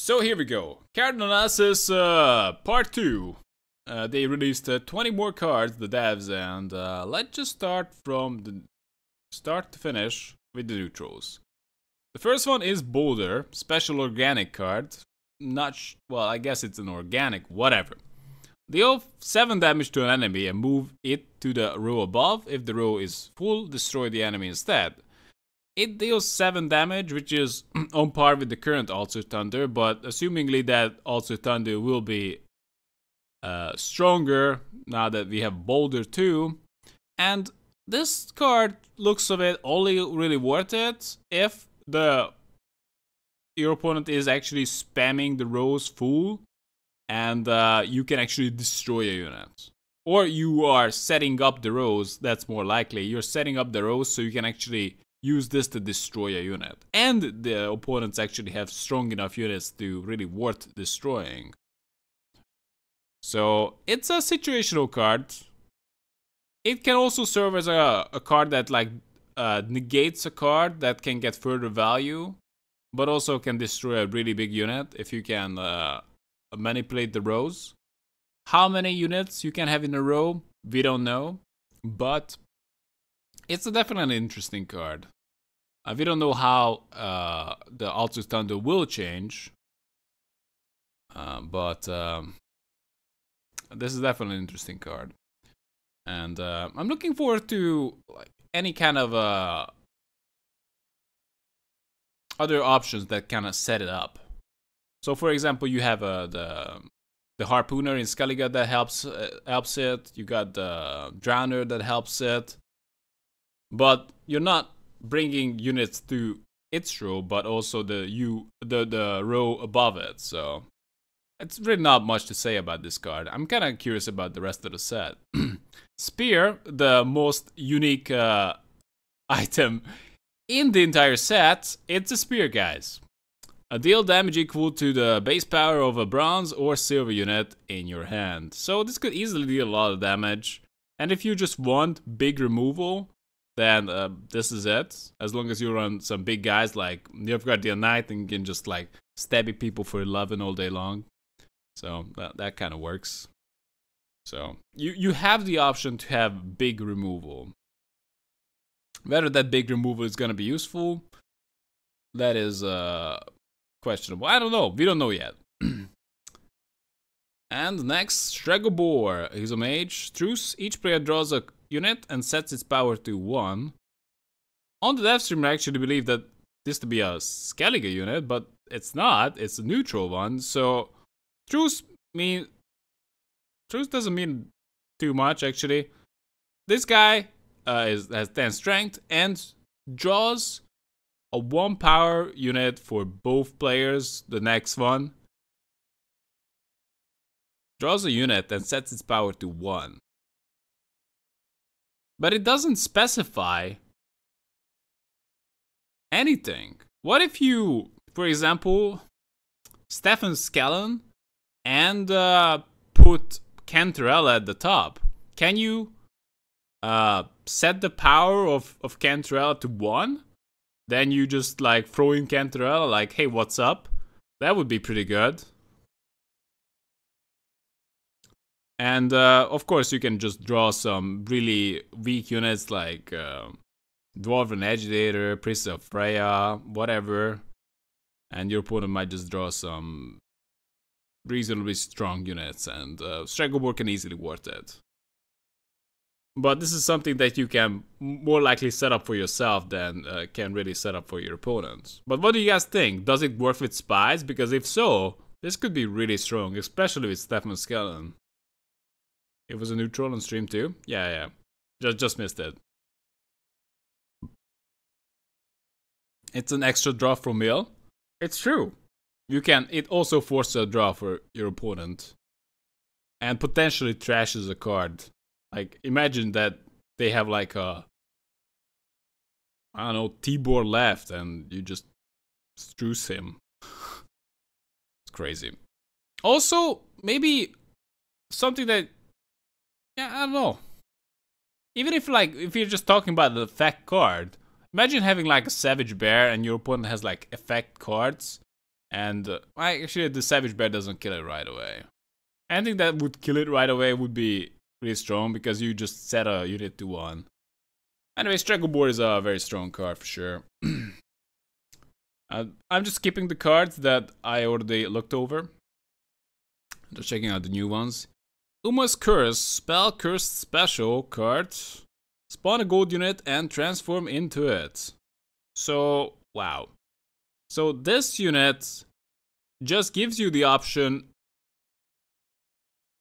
So here we go. Card analysis part 2. They released 20 more cards, the devs, and let's just start from the start to finish with the neutrals. The first one is Boulder, special organic card. Well, I guess it's an organic, whatever. Deal 7 damage to an enemy and move it to the row above. If the row is full, destroy the enemy instead. It deals 7 damage, which is on par with the current Also Thunder, but assumingly that Also Thunder will be stronger now that we have Boulder too. And this card looks of it only really worth it if your opponent is actually spamming the rows full and you can actually destroy a unit. Or you are setting up the rows, that's more likely. You're setting up the rows so you can actually use this to destroy a unit. And the opponents actually have strong enough units to really worth destroying. So it's a situational card. It can also serve as a card that negates a card that can get further value, but also can destroy a really big unit if you can manipulate the rows. How many units you can have in a row, we don't know, but it's definitely an interesting card. We don't know how the Also Thunder will change, but this is definitely an interesting card. And I'm looking forward to any kind of other options that kind of set it up. So, for example, you have the Harpooner in Skellige that helps it. You got the Drowner that helps it. But you're not bringing units to its row, but also the row above it. So it's really not much to say about this card. I'm kind of curious about the rest of the set. Spear, the most unique item in the entire set. It's a spear, guys. Deal damage equal to the base power of a bronze or silver unit in your hand. So this could easily deal a lot of damage. And if you just want big removal, then this is it. As long as you run some big guys like you've got the Knight and can just like stabbing people for 11 all day long. So that kind of works. So you have the option to have big removal. Whether that big removal is going to be useful, that is questionable. I don't know. We don't know yet. And next, Stregobor. He's a mage. Truce. Each player draws a unit and sets its power to 1. On the dev stream, I actually believe that this to be a Skellige unit, but it's not. It's a neutral one. So Truce doesn't mean too much actually. This guy has 10 strength and draws a 1 power unit for both players. The next one draws a unit and sets its power to 1. But it doesn't specify anything. What if you, for example, Stefan Skellen and put Cantarella at the top? Can you set the power of Cantarella to 1? Then you just like throw in Cantarella like, hey, what's up? That would be pretty good. And of course you can just draw some really weak units like Dwarven Agitator, Priest of Freya, whatever. And your opponent might just draw some reasonably strong units, and Stregobor can easily worth it. But this is something that you can more likely set up for yourself than can really set up for your opponents. But what do you guys think? Does it work with spies? Because if so, this could be really strong, especially with Stefan Skellen. It was a neutral on stream too? Yeah. Just missed it. It's an extra draw from mill. It's true. It also forces a draw for your opponent. And potentially trashes a card. Like, imagine that they have like a, I don't know, Tibor left and you just Struce him. It's crazy. Also, maybe something that, yeah, I don't know. Even if you're just talking about the effect card, imagine having like a Savage Bear and your opponent has like effect cards. And actually, the Savage Bear doesn't kill it right away. Anything that would kill it right away would be really strong because you just set a unit to 1. Anyway, Strangleborn is a very strong card for sure. I'm just skipping the cards that I already looked over. Just checking out the new ones. Uma's Curse, spell cursed special card. Spawn a gold unit and transform into it. So, wow. So this unit just gives you the option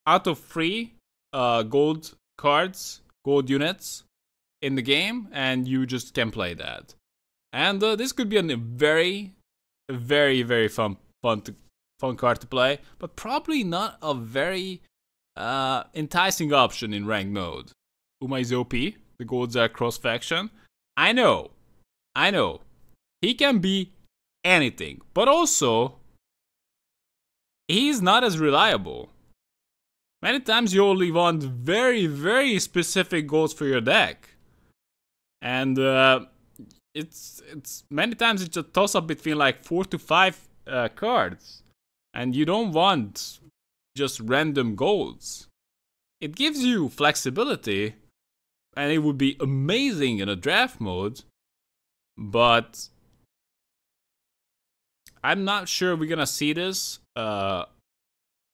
out of 3 gold cards, gold units in the game, and you just can play that. And this could be a very, very, very fun card to play, but probably not a very enticing option in ranked mode. Uma is OP. The golds are cross-faction. I know. He can be anything, but also he's not as reliable. Many times you only want very, very specific goals for your deck. And it's many times it's a toss-up between like 4 to 5 cards. And you don't want just random golds. It gives you flexibility, and it would be amazing in a draft mode, but I'm not sure we're gonna see this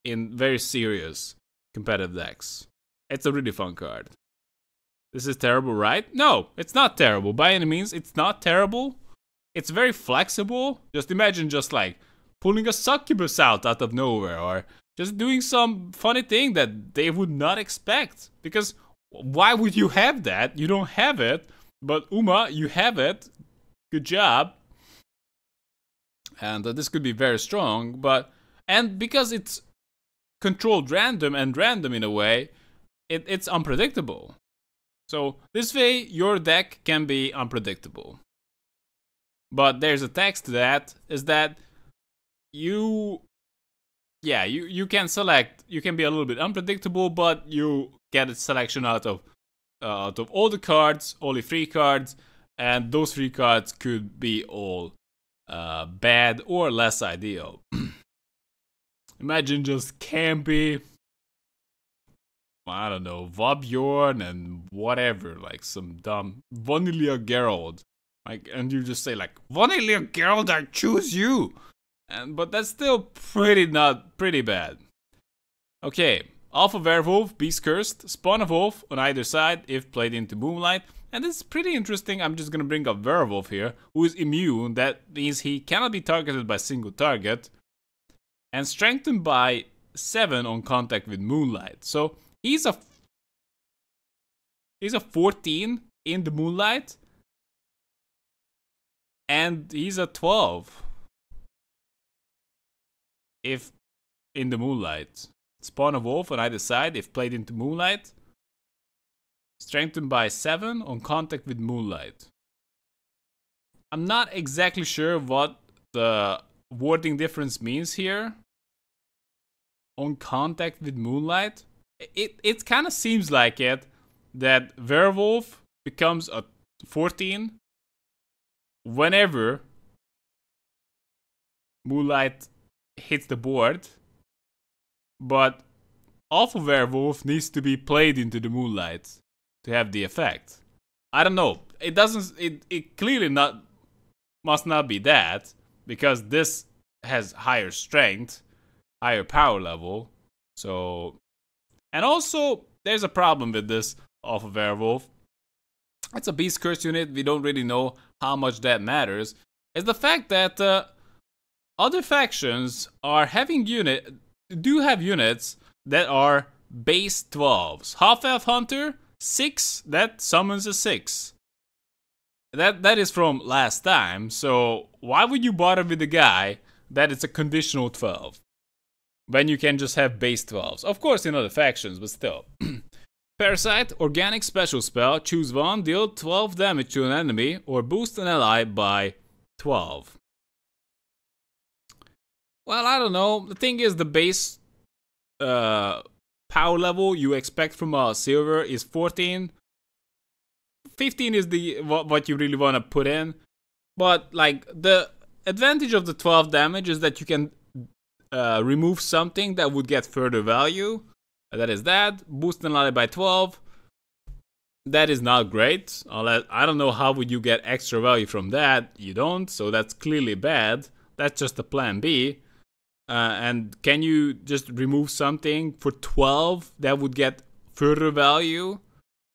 in very serious competitive decks. It's a really fun card. This is terrible, right? No, it's not terrible. By any means, it's not terrible. It's very flexible. Just imagine just like pulling a succubus out of nowhere, or just doing some funny thing that they would not expect. Because why would you have that? You don't have it. But Uma, you have it. Good job. And this could be very strong. And because it's controlled random in a way, it's unpredictable. So this way, your deck can be unpredictable. But there's a text to that, is that you can select, you can be a little bit unpredictable, but you get a selection out of all the cards, only 3 cards, and those 3 cards could be all bad or less ideal. Imagine just campy, I don't know, Vabjorn and whatever, like some dumb Vanilla Geralt. Like, and you just say like, Vanilla Geralt, I choose you! But that's still pretty bad. Okay, Alpha Werewolf, Beast Cursed, spawn a wolf on either side if played into Moonlight. And this is pretty interesting. I'm just gonna bring up Werewolf here, who is immune. That means he cannot be targeted by a single target. And strengthened by 7 on contact with Moonlight. So he's a 14 in the Moonlight. And he's a 12 if in the Moonlight. Spawn a wolf on either side if played into Moonlight. Strengthened by 7 on contact with Moonlight. I'm not exactly sure what the wording difference means here. On contact with Moonlight. It kind of seems like it, that Werewolf becomes a 14 whenever Moonlight hits the board, but Alpha Werewolf needs to be played into the Moonlight to have the effect. I don't know. It doesn't. It clearly must not be that, because this has higher strength, higher power level. So, and also there's a problem with this Alpha Werewolf. It's a Beast Curse unit. We don't really know how much that matters. Is the fact that other factions are having do have units that are base 12s. Half-Elf Hunter 6 that summons a 6. That is from last time. So why would you bother with the guy that it's a conditional 12 when you can just have base 12s? Of course in other factions, but still. Parasite, organic special spell. Choose one, deal 12 damage to an enemy, or boost an ally by 12. Well, I don't know. The thing is, the base power level you expect from a silver is 14. 15 is what you really want to put in. But like the advantage of the 12 damage is that you can remove something that would get further value. That is that. Boost an ally by 12. That is not great. I don't know how would you get extra value from that. You don't, so that's clearly bad. That's just a plan B. And can you just remove something for 12 that would get further value?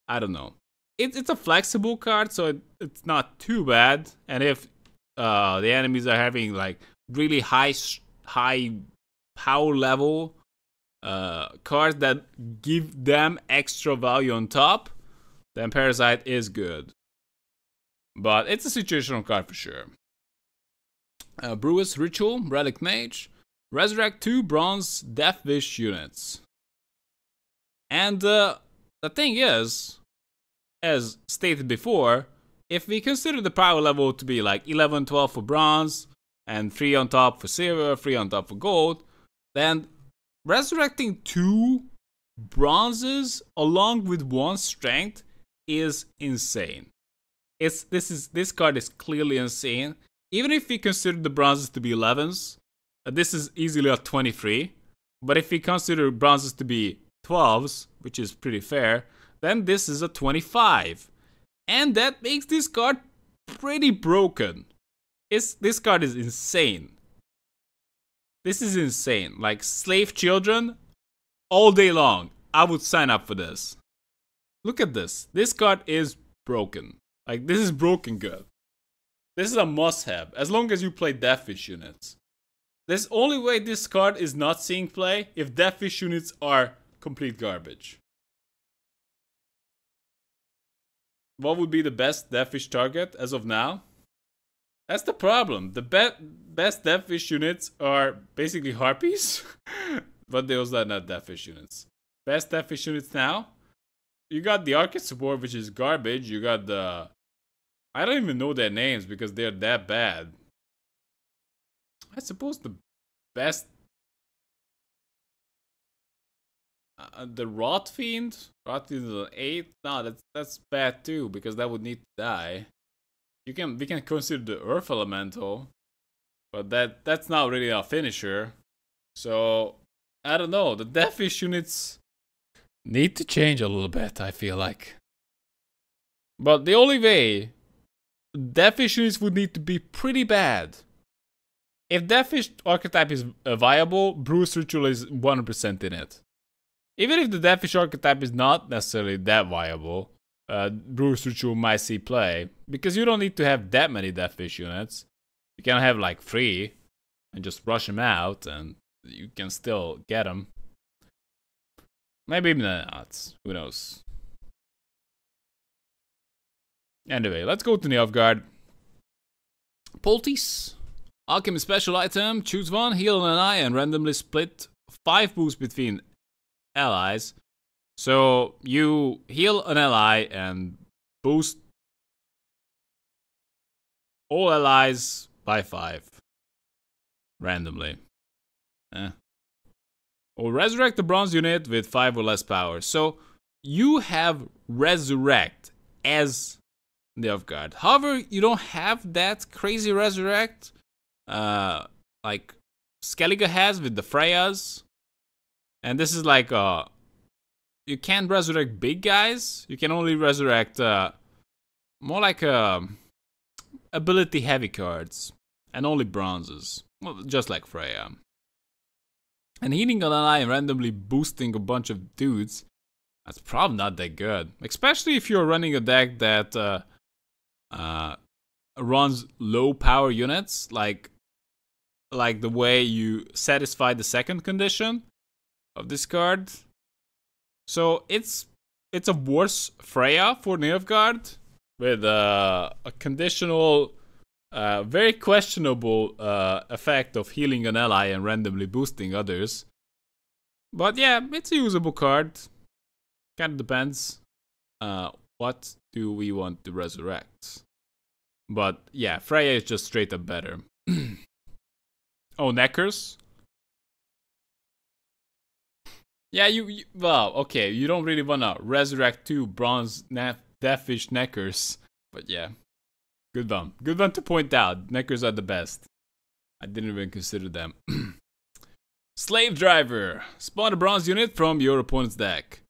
I don't know. It's a flexible card, so it's not too bad. And if the enemies are having like really high power level cards that give them extra value on top, then Parasite is good. But it's a situational card for sure. Brewers Ritual, Relic Mage, resurrect 2 bronze Death Wish units. And the thing is, as stated before, if we consider the power level to be like 11, 12 for bronze, and 3 on top for silver, 3 on top for gold, then resurrecting 2 bronzes along with 1 strength is insane. This card is clearly insane. Even if we consider the bronzes to be 11s, this is easily a 23. But if we consider bronzes to be 12s, which is pretty fair, then this is a 25. And that makes this card pretty broken. This card is insane. This is insane. Like slave children, all day long. I would sign up for this. Look at this. This card is broken. Like this is broken good. This is a must-have as long as you play Deathwish units. There's only way this card is not seeing play if Deathwish units are complete garbage. What would be the best Deathwish target as of now? That's the problem. The best Deathwish units are basically Harpies, but those are not Deathwish units. Best Deathwish units now? You got the Arcade support, which is garbage. You got the... I don't even know their names because they're that bad. I suppose the best... the Rot Fiend? Rot Fiend is an 8? No, that's bad too, because that would need to die. We can consider the Earth Elemental, but that's not really a finisher. So, I don't know. The Deathwish units need to change a little bit, I feel like. But the only way Deathwish units would need to be pretty bad. If Deathwish archetype is viable, Bruce Ritual is 100% in it. Even if the Deathwish archetype is not necessarily that viable, Bruce Ritual might see play, because you don't need to have that many Deathwish units. You can have like 3 and just rush them out, and you can still get them. Maybe not. Who knows? Anyway, let's go to Nilfgaard. Poultice. Alchemy special item. Choose one, heal an ally, and randomly split 5 boosts between allies. So you heal an ally and boost all allies by 5 randomly. Or resurrect the bronze unit with 5 or less power. So you have resurrect as Nilfgaard. However, you don't have that crazy resurrect like Skellige has with the Freyas. And this is like you can't resurrect big guys. You can only resurrect more like ability heavy cards, and only bronzes, well, just like Freya. And healing an ally and randomly boosting a bunch of dudes, that's probably not that good. Especially if you're running a deck that runs low power units, like the way you satisfy the second condition of this card. So it's a worse Freya for Nilfgaard with a conditional, very questionable effect of healing an ally and randomly boosting others. But yeah, it's a usable card. Kind of depends. What do we want to resurrect? But yeah, Freya is just straight up better. Oh, Neckers? Yeah, well, okay, you don't really wanna resurrect 2 bronze Deathwish Neckers, but yeah, good one to point out. Neckers are the best. I didn't even consider them. Slave Driver. Spawn a bronze unit from your opponent's deck.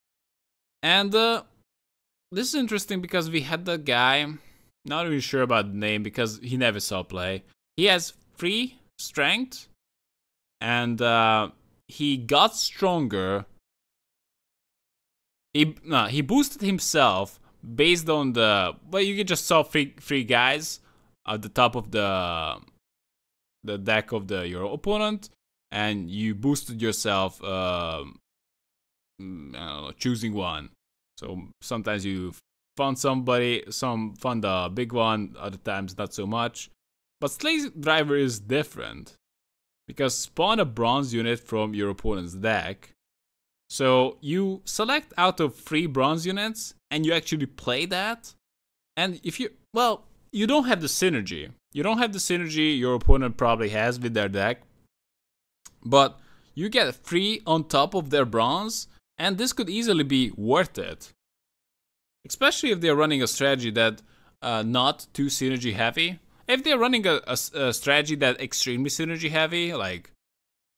And this is interesting because we had that guy, not even sure about the name because he never saw play. He has 3 strength and he got stronger. He boosted himself based on the, well, you just saw three guys at the top of the deck of your opponent, and you boosted yourself I don't know, choosing one. So sometimes you fund somebody, fund the big one, other times not so much. But Slave Driver is different because spawn a bronze unit from your opponent's deck. So you select out of 3 bronze units and you actually play that. And if you, well, you don't have the synergy. You don't have the synergy your opponent probably has with their deck. But you get 3 on top of their bronze, and this could easily be worth it. Especially if they're running a strategy that not too synergy heavy. If they're running a strategy that extremely synergy heavy, like,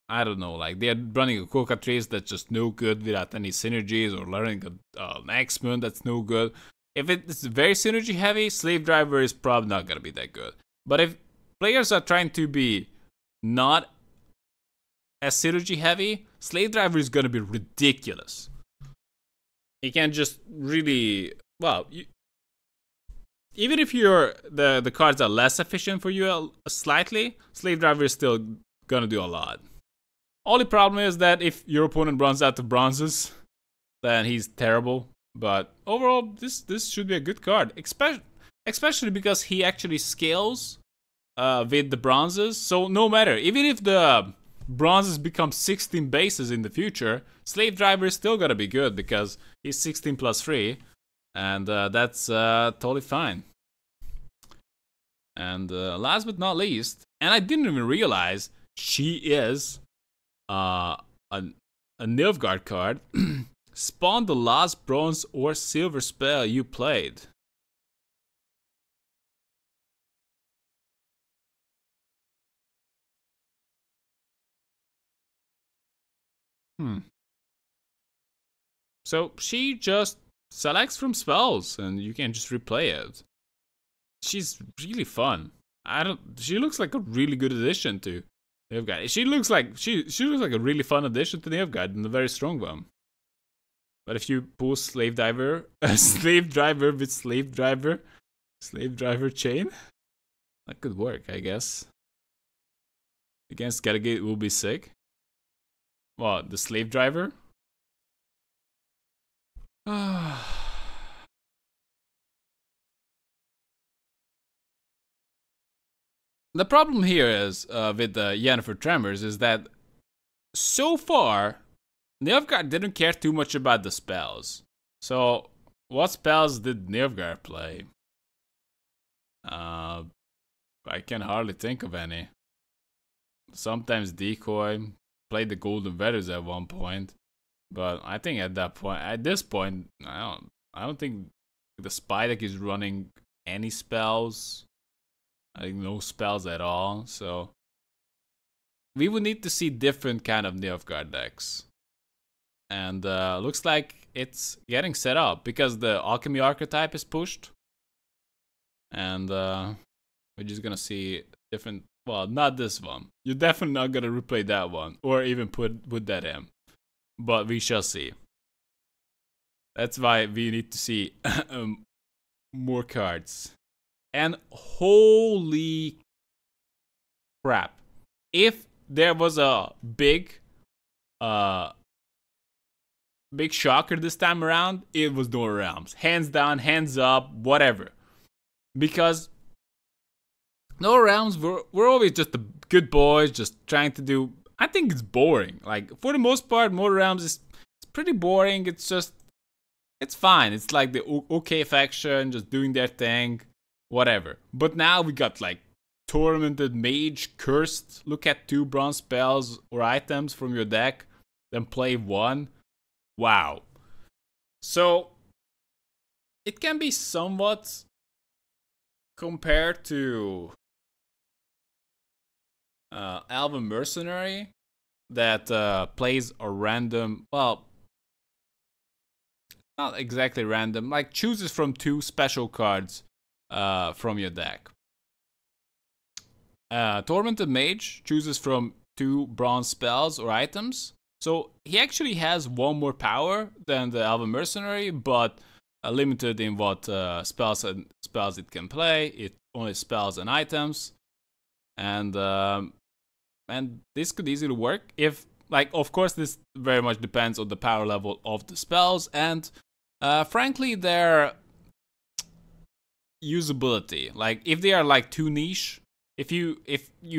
I don't know, like they're running a Coca-Trace that's just no good without any synergies, or learning an X-Men that's no good. If it's very synergy heavy, Slave Driver is probably not gonna be that good. But if players are trying to be not as synergy heavy, Slave Driver is gonna be ridiculous. You can just really, well, even if the cards are less efficient for you slightly, Slave Driver is still gonna do a lot. Only problem is that if your opponent runs out of bronzes, then he's terrible. But overall, this should be a good card, especially because he actually scales with the bronzes. So no matter, even if the bronzes become 16 bases in the future, Slave Driver is still gonna be good because he's 16 plus 3, and that's totally fine. And last but not least, and I didn't even realize she is a Nilfgaard card. Spawn the last bronze or silver spell you played. So she just selects from spells and you can just replay it. She's really fun. She looks like a really good addition to Nilfgaard. She looks like a really fun addition to Nilfgaard and a very strong one. But if you pull Slave Driver, Slave Driver with Slave Driver chain, that could work, I guess. Against Skellige, it will be sick. What, the Slave Driver? The problem here is with Yennefer Tremors is that so far Nilfgaard didn't care too much about the spells. So what spells did Nilfgaard play? I can hardly think of any. Sometimes Decoy, played the Golden Feathers at one point, but I think at this point, I don't think the Spy deck is running any spells. I think no spells at all. So we would need to see different kind of Nilfgaard decks, and looks like it's getting set up because the Alchemy archetype is pushed, and we're just gonna see different. Well, not this one. You're definitely not gonna replay that one, or even put that in. But we shall see. That's why we need to see more cards. And holy crap! If there was a big shocker this time around, it was Nora Realms. Hands down, hands up, whatever. Because Nora Realms we're always just the good boys, just trying to do. I think it's boring. Like, for the most part, Nora Realms is pretty boring. It's fine. It's like the okay faction, just doing their thing, whatever. But now we got like Tormented Mage, Cursed. Look at 2 bronze spells or items from your deck, then play 1. Wow. So it can be somewhat compared to Elven Mercenary that plays a random, well, not exactly random, like chooses from 2 special cards from your deck. Tormented Mage chooses from 2 bronze spells or items. So he actually has 1 more power than the Elven Mercenary, but limited in what spells it can play. It only spells and items, and this could easily work if, like, of course, this very much depends on the power level of the spells and, frankly, their usability. Like, if they are like too niche, if you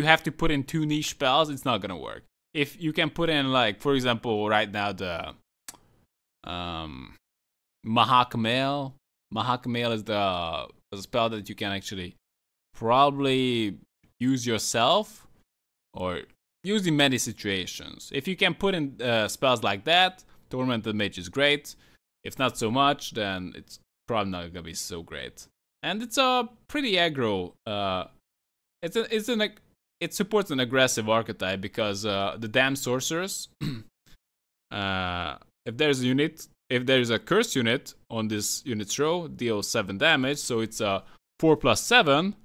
have to put in 2 niche spells, it's not gonna work. If you can put in, like, for example, right now the Mahakamail. Mahakamail is the spell that you can actually probably use yourself or use in many situations. If you can put in spells like that, Tormented Mage is great. If not so much, then it's probably not gonna be so great. And it's a pretty aggro. It supports an aggressive archetype because the damn sorcerers. If there's a curse unit on this unit's row, deal 7 damage. So it's a 4+7,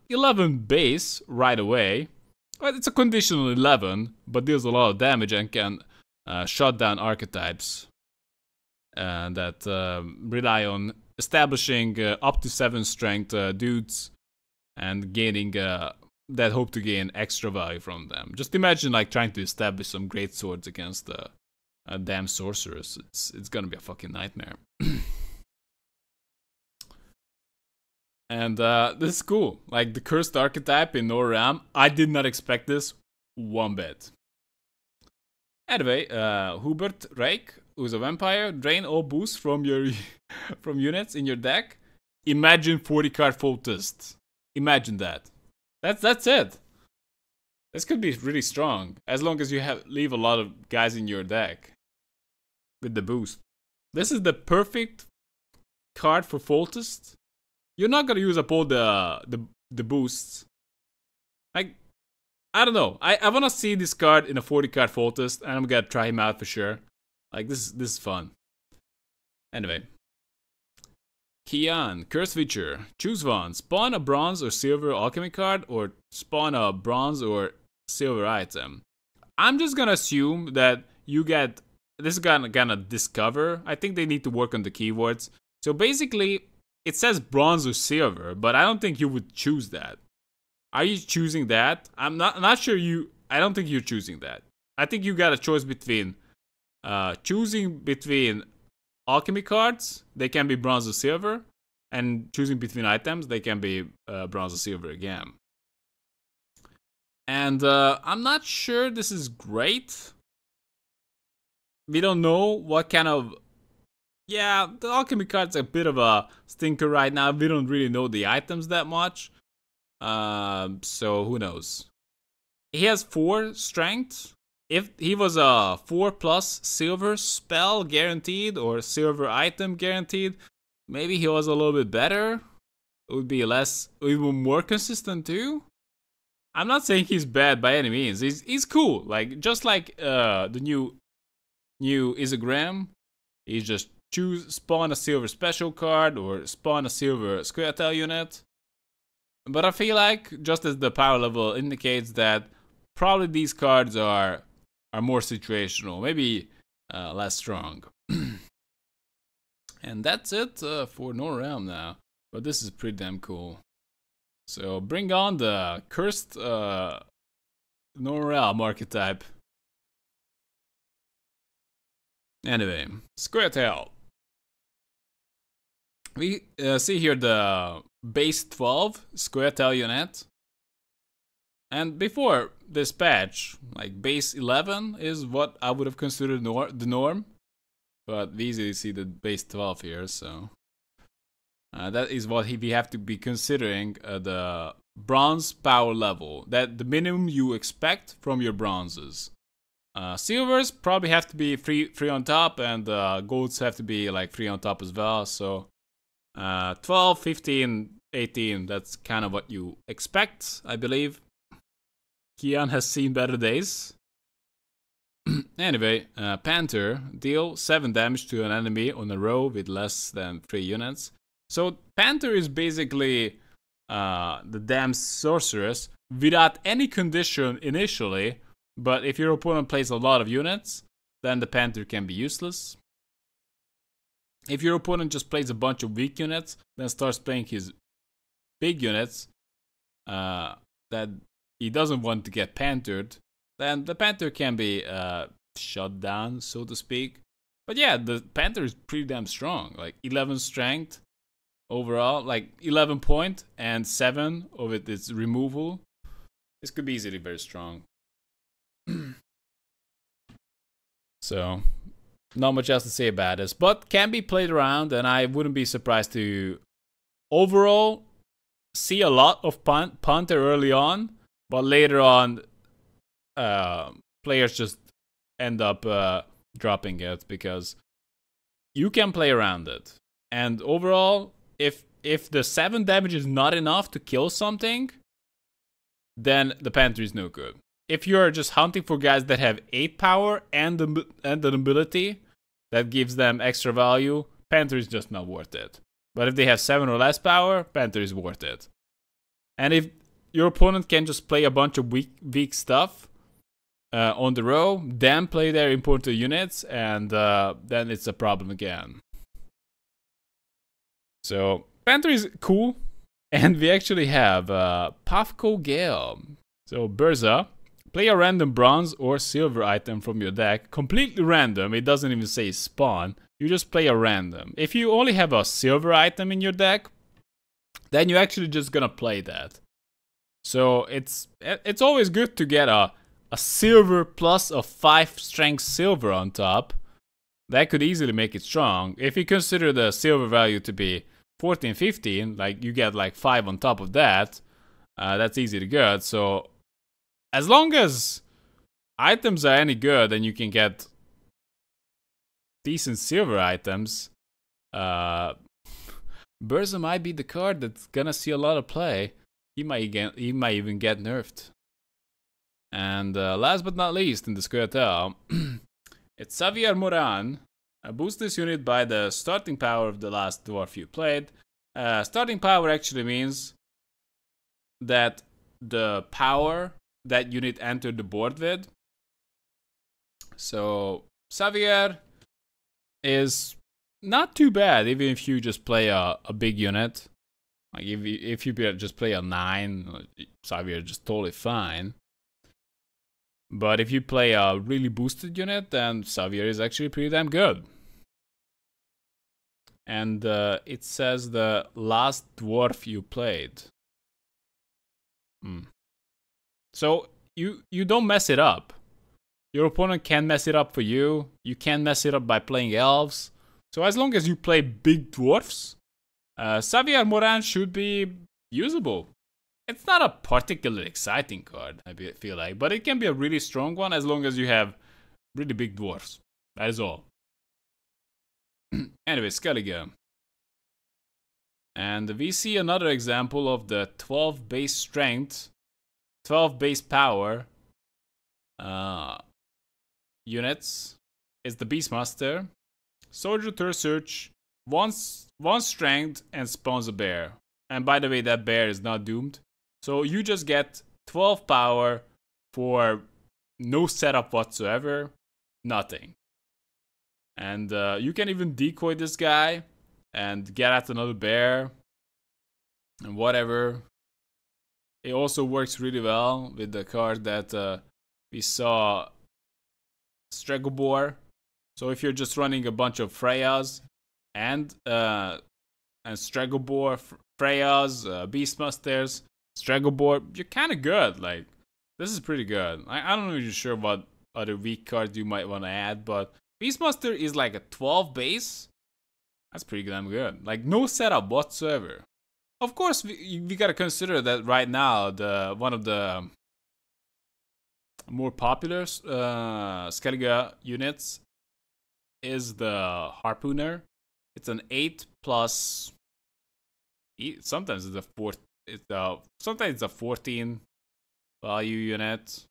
11 base right away. Well, it's a conditional 11, but deals a lot of damage and can shut down archetypes that rely on establishing up to 7 strength dudes and gaining that hope to gain extra value from them. Just imagine like trying to establish some great swords against damn sorcerers. It's gonna be a fucking nightmare. And this is cool. Like the cursed archetype in No Realm, I did not expect this one bit. Anyway, Hubert Rake, who's a vampire, drain all boosts from your from units in your deck. Imagine 40 card Foltest. Imagine that. That's it. This could be really strong as long as you leave a lot of guys in your deck with the boost. This is the perfect card for Foltest. You're not gonna use up all the boosts. Like, I don't know. I wanna see this card in a 40 card Foltest, and I'm gonna try him out for sure. Like this is fun. Anyway. Kian, curse feature. Choose one. Spawn a bronze or silver alchemy card, or spawn a bronze or silver item. I'm just gonna assume that you get this is gonna discover. I think they need to work on the keywords. So basically, it says bronze or silver, but I don't think you would choose that. Are you choosing that? I'm not sure you. I don't think you're choosing that. I think you got a choice between choosing between alchemy cards. They can be bronze or silver, and choosing between items. They can be bronze or silver again. And I'm not sure this is great. We don't know what kind of. Yeah, the alchemy card's a bit of a stinker right now. We don't really know the items that much. So who knows? He has 4 strength. If he was a 4+ silver spell guaranteed or silver item guaranteed, maybe he was a little bit better. It would be even more consistent too. I'm not saying he's bad by any means. He's cool. Like just like the new Isagram. He's just spawn a silver special card or spawn a silver square tail unit. But I feel like, just as the power level indicates, that probably these cards are more situational, maybe less strong. And that's it for No Realm now. But this is pretty damn cool. So bring on the cursed No Realm archetype. Anyway, square tail. We see here the base 12 square tail unit. And before this patch, like base 11 is what I would have considered the norm. But we easily see the base 12 here, so that is what we have to be considering the bronze power level. That the minimum you expect from your bronzes. Silvers probably have to be free on top, and golds have to be like free on top as well. So 12, 15, 18, that's kind of what you expect, I believe. Kian has seen better days. Anyway, Panther, deal 7 damage to an enemy on a row with less than 3 units. So Panther is basically the damn sorceress without any condition initially, but if your opponent plays a lot of units, then the Panther can be useless. If your opponent just plays a bunch of weak units, then starts playing his big units that he doesn't want to get panthered, then the Panther can be shut down, so to speak. But yeah, the Panther is pretty damn strong. Like 11 strength overall, like 11 point and 7 of it is removal. This could be easily very strong. So, not much else to say about this, but can be played around, and I wouldn't be surprised to overall see a lot of Panther early on, but later on, players just end up dropping it because you can play around it. And overall, if the 7 damage is not enough to kill something, then the Panther is no good. If you're just hunting for guys that have 8 power and an ability that gives them extra value, Panther is just not worth it. But if they have 7 or less power, Panther is worth it. And if your opponent can just play a bunch of weak stuff on the row, then play their important units, and then it's a problem again. So Panther is cool, and we actually have Pafko Gale. So Burza, play a random bronze or silver item from your deck, completely random. It doesn't even say spawn. You just play a random. If you only have a silver item in your deck, then you're actually just gonna play that. So it's always good to get a silver plus a 5 strength silver on top. That could easily make it strong. If you consider the silver value to be 14, 15, like you get like 5 on top of that, that's easy to get. So as long as items are any good and you can get decent silver items, Burza might be the card that's gonna see a lot of play. He might even get nerfed. And last but not least, in the Squirtle, it's Xavier Moran. Boost this unit by the starting power of the last dwarf you played. Starting power actually means that the power that unit entered the board with. So Xavier is not too bad, even if you just play a big unit. Like if you just play a 9, Xavier is just totally fine. But if you play a really boosted unit, then Xavier is actually pretty damn good. And it says the last dwarf you played. So you don't mess it up. Your opponent can mess it up for you. You can mess it up by playing elves. So as long as you play big dwarfs, Xavier Moran should be usable. It's not a particularly exciting card, I feel like, but it can be a really strong one as long as you have really big dwarfs. That is all. Anyway, Skellige. And we see another example of the 12 base strength, 12 base power units. It's the Beastmaster. Soldier Tur Search, one strength, and spawns a bear. And by the way, that bear is not doomed. So you just get 12 power for no setup whatsoever, nothing. And you can even decoy this guy and get at another bear and whatever. It also works really well with the card that we saw, Stregobor. So if you're just running a bunch of Freyas and Stregobor, Freyas, Beastmasters, Stregobor, you're kind of good. Like, this is pretty good. I'm not really sure what other weak cards you might want to add, but Beastmaster is like a 12 base. That's pretty damn good. Like, no setup whatsoever. Of course, we gotta consider that right now, one of the more popular Skellige units is the Harpooner. It's an 8 plus. Sometimes it's a 4. Sometimes it's a 14. value unit.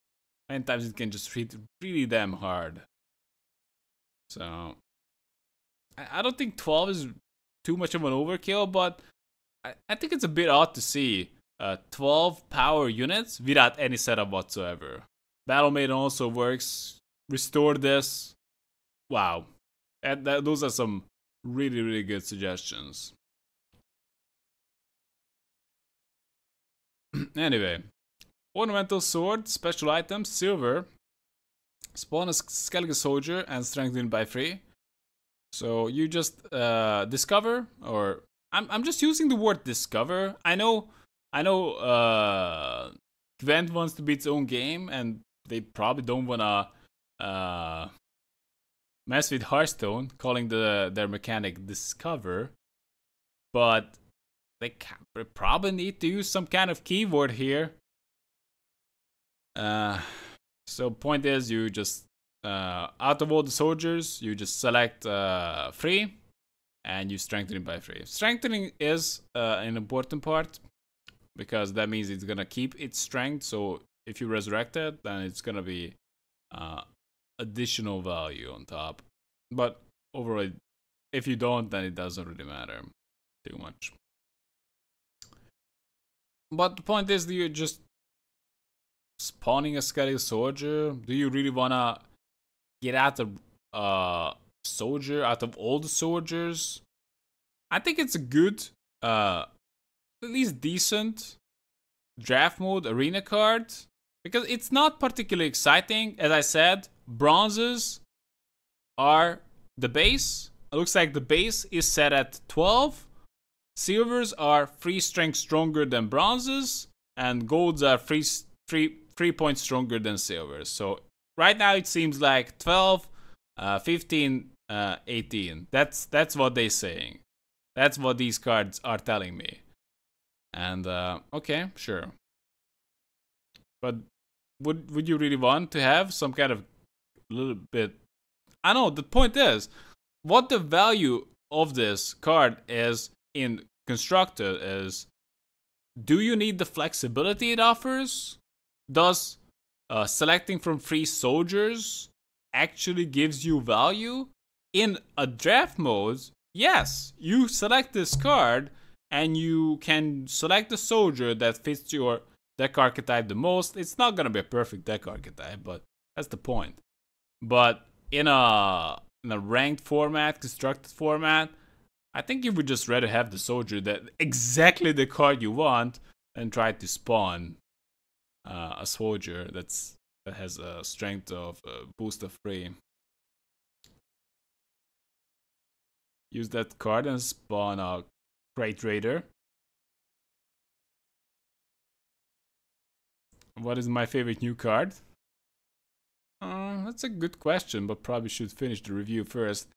Many times it can just hit really damn hard. So I don't think 12 is too much of an overkill, but I think it's a bit odd to see 12 power units without any setup whatsoever. Battle Maiden also works. Restore this. Wow. Those are some really, really good suggestions. Anyway. Ornamental sword, special item, silver. Spawn a Skellige soldier and strengthened by 3. So you just discover, or I'm just using the word discover. I know Gwent wants to be its own game, and they probably don't wanna mess with Hearthstone, calling their mechanic discover. But they probably need to use some kind of keyword here. So point is, you just out of all the soldiers, you just select 3 and you strengthen it by 3. Strengthening is an important part because that means it's gonna keep its strength. So if you resurrect it, then it's gonna be additional value on top. But overall, if you don't, then it doesn't really matter too much. But the point is, you just spawning a Skellige soldier. Do you really wanna get out of soldier out of all the soldiers? I think it's a good, at least decent draft mode arena card because it's not particularly exciting. As I said, bronzes are the base. It looks like the base is set at 12. Silvers are 3 strength stronger than bronzes, and golds are 3 points stronger than silvers. So right now it seems like 12, 15, 18. That's what they're saying. That's what these cards are telling me. And okay, sure. But would you really want to have some kind of little bit? I know the point is, what the value of this card is in constructed is, do you need the flexibility it offers? Does selecting from 3 soldiers actually gives you value? In a draft mode, yes, you select this card and you can select the soldier that fits your deck archetype the most. It's not gonna be a perfect deck archetype, but that's the point. But in a ranked format, constructed format, I think you would just rather have the soldier that exactly the card you want and try to spawn a soldier that has a strength of boost of 3. Use that card and spawn a Crate Raider. What is my favorite new card? That's a good question, but probably should finish the review first.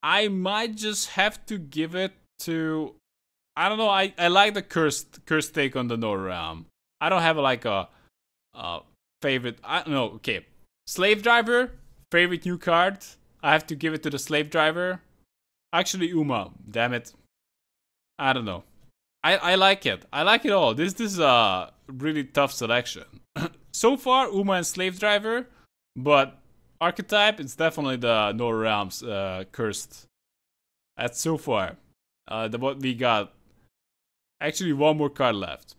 I might just have to give it to, I don't know, I like the cursed take on the Nord Realm. I don't have like a favorite, I don't know, okay. Slave Driver, favorite new card. I have to give it to the Slave Driver. Actually, Uma, damn it. I don't know. I like it. I like it all. This is a really tough selection. So far, Uma and Slave Driver, but archetype, it's definitely the Nord Realms cursed. That's so far. What we got. Actually, one more card left.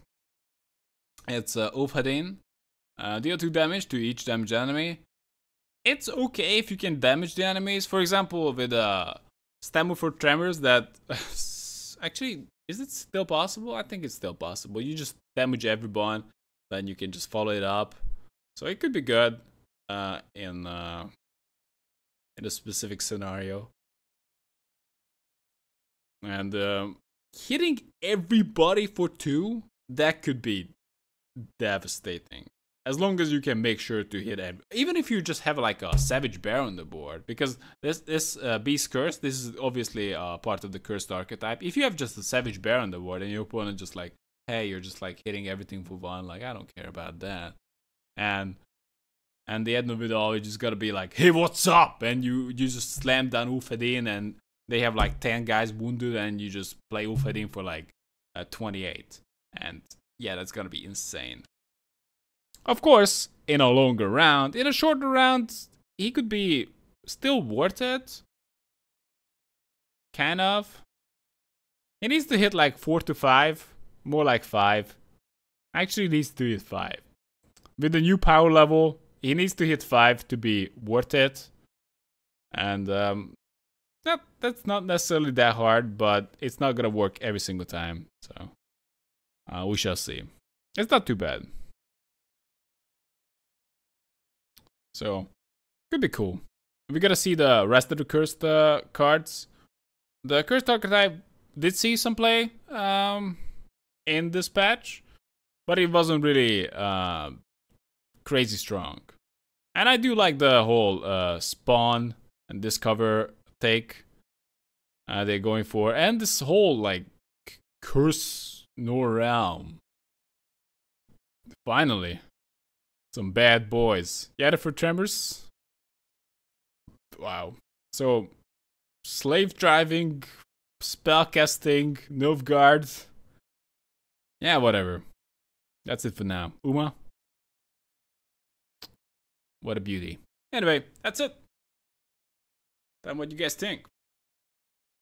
It's Ulfhedin. Deal 2 damage to each damaged enemy. It's okay if you can damage the enemies. For example, with Stamu for Tremors, that actually, is it still possible? I think it's still possible. You just damage everyone, then you can just follow it up. So it could be good in a specific scenario. And hitting everybody for 2, that could be devastating. As long as you can make sure to hit even if you just have like a Savage Bear on the board, because this Beast Curse, this is obviously part of the cursed archetype. If you have just a Savage Bear on the board and your opponent just like, hey, you're just like hitting everything for 1, like I don't care about that. And the end of it all, you just gotta be like, hey, what's up? And you just slam down Ulfhedin and they have like 10 guys wounded and you just play Ulfhedin for like 28. And yeah, that's gonna be insane. Of course, in a longer round, in a shorter round, he could be still worth it. Kind of. He needs to hit like 4 to 5, more like 5. Actually needs to hit 5. With the new power level, he needs to hit 5 to be worth it. And that's not necessarily that hard, but it's not gonna work every single time. So we shall see. It's not too bad. So could be cool. We gotta see the rest of the cursed cards. The cursed archetype did see some play in this patch, but it wasn't really crazy strong. And I do like the whole spawn and discover take they're going for, and this whole like curse no realm. Finally, some bad boys. Yennefer Tremors. Wow. So slave driving, spellcasting, Nilfgaard. Yeah, whatever. That's it for now. Uma. What a beauty. Anyway, that's it. Tell me what you guys think.